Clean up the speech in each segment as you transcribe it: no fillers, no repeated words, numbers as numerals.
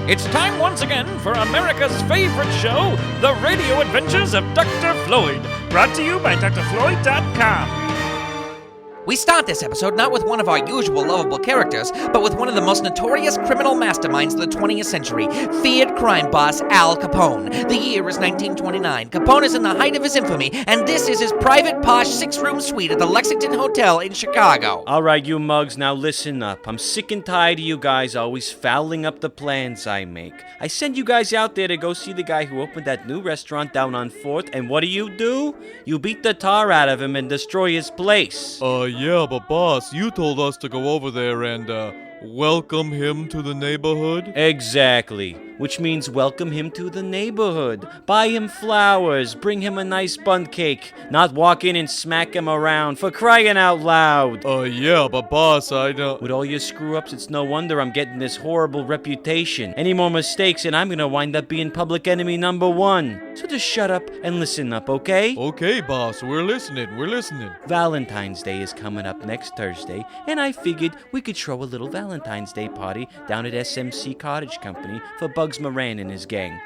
It's time once again for America's favorite show, The Radio Adventures of Dr. Floyd, brought to you by drfloyd.com. We start this episode not with one of our usual lovable characters, but with one of the most notorious criminal masterminds of the 20th century, feared crime boss Al Capone. The year is 1929. Capone is in the height of his infamy, and this is his private posh 6-room suite at the Lexington Hotel in Chicago. All right, you mugs, now listen up. I'm sick and tired of you guys always fouling up the plans I make. I send you guys out there to go see the guy who opened that new restaurant down on 4th, and what do? You beat the tar out of him and destroy his place. Yeah, but boss, you told us to go over there and, welcome him to the neighborhood? Exactly. Which means welcome him to the neighborhood. Buy him flowers, bring him a nice bun cake, not walk in and smack him around, for crying out loud. Yeah, but boss, I don't... With all your screw-ups, it's no wonder I'm getting this horrible reputation. Any more mistakes and I'm gonna wind up being public enemy number 1. So just shut up and listen up, okay? Okay, boss, we're listening. Valentine's Day is coming up next Thursday, and I figured we could throw a little Valentine's Day party down at SMC Cottage Company for Bugs Moran and his gang.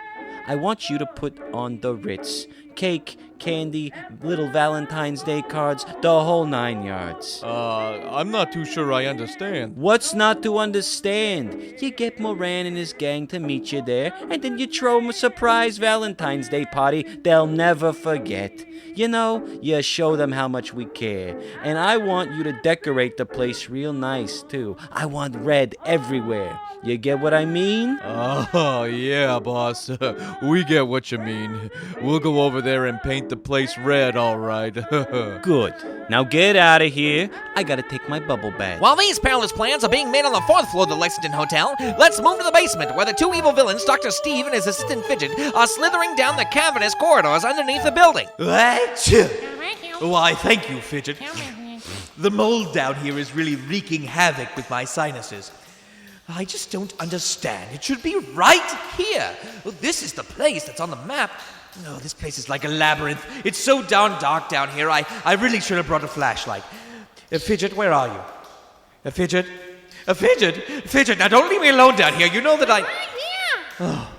I want you to put on the Ritz. Cake, candy, little Valentine's Day cards, the whole 9 yards. I'm not too sure I understand. What's not to understand? You get Moran and his gang to meet you there, and then you throw them a surprise Valentine's Day party they'll never forget. You know, you show them how much we care. And I want you to decorate the place real nice, too. I want red everywhere. You get what I mean? Oh, yeah, boss. We get what you mean. We'll go over there and paint the place red, all right. Good. Now get out of here. I gotta take my bubble bath. While these perilous plans are being made on the 4th floor of the Lexington Hotel, let's move to the basement where the two evil villains, Dr. Steve and his assistant Fidgert, are slithering down the cavernous corridors underneath the building. Why, thank you, Fidgert. The mold down here is really wreaking havoc with my sinuses. I just don't understand. It should be right here. Well, this is the place that's on the map. No, this place is like a labyrinth. It's so darn dark down here. I really should have brought a flashlight. Fidgert, where are you? Fidgert? Fidgert? Fidgert, now don't leave me alone down here. You know that I... Right here. Oh,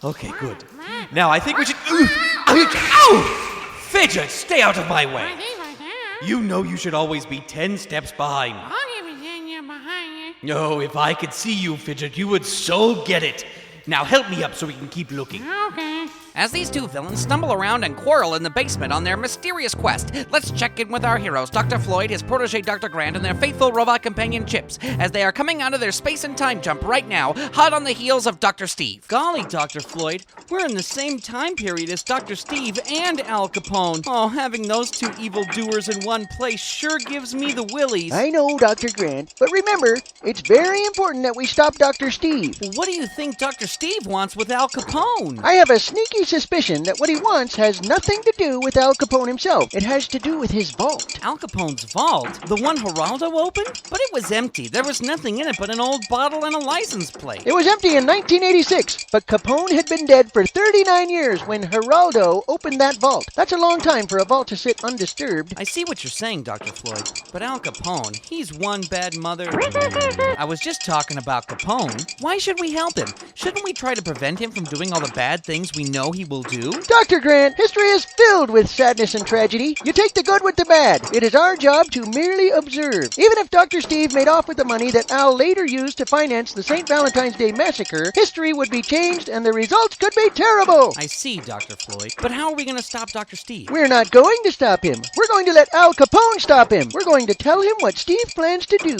okay, good. Now I think we should... Ow! Fidgert, stay out of my way. Right there. You know you should always be 10 steps behind me. I'll give you 10 years behind you. No, if I could see you, Fidgert, you would so get it. Now help me up so we can keep looking. Okay. As these two villains stumble around and quarrel in the basement on their mysterious quest, let's check in with our heroes, Dr. Floyd, his protege Dr. Grant, and their faithful robot companion Chips, as they are coming out of their space and time jump right now, hot on the heels of Dr. Steve. Golly, Dr. Floyd, we're in the same time period as Dr. Steve and Al Capone. Oh, having those two evildoers in one place sure gives me the willies. I know, Dr. Grant, but remember, it's very important that we stop Dr. Steve. Well, what do you think Dr. Steve wants with Al Capone? I have a sneaky suspicion that what he wants has nothing to do with Al Capone himself. It has to do with his vault. Al Capone's vault? The one Geraldo opened? But it was empty. There was nothing in it but an old bottle and a license plate. It was empty in 1986, but Capone had been dead for 39 years when Geraldo opened that vault. That's a long time for a vault to sit undisturbed. I see what you're saying, Dr. Floyd, but Al Capone, he's one bad mother. I was just talking about Capone. Why should we help him? Shouldn't we try to prevent him from doing all the bad things we know he will do? Dr. Grant, history is filled with sadness and tragedy. You take the good with the bad. It is our job to merely observe. Even if Dr. Steve made off with the money that Al later used to finance the St. Valentine's Day massacre, history would be changed and the results could be terrible. I see, Dr. Floyd, but how are we going to stop Dr. Steve? We're not going to stop him. We're going to let Al Capone stop him. We're going to tell him what Steve plans to do.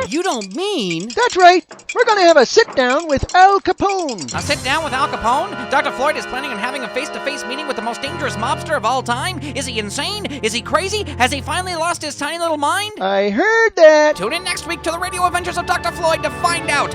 You don't mean... That's right. We're going to have a sit-down with Al Capone. A sit down with Al Capone? Dr. Floyd is planning on having a face-to-face meeting with the most dangerous mobster of all time? Is he insane? Is he crazy? Has he finally lost his tiny little mind? I heard that. Tune in next week to the Radio Adventures of Dr. Floyd to find out.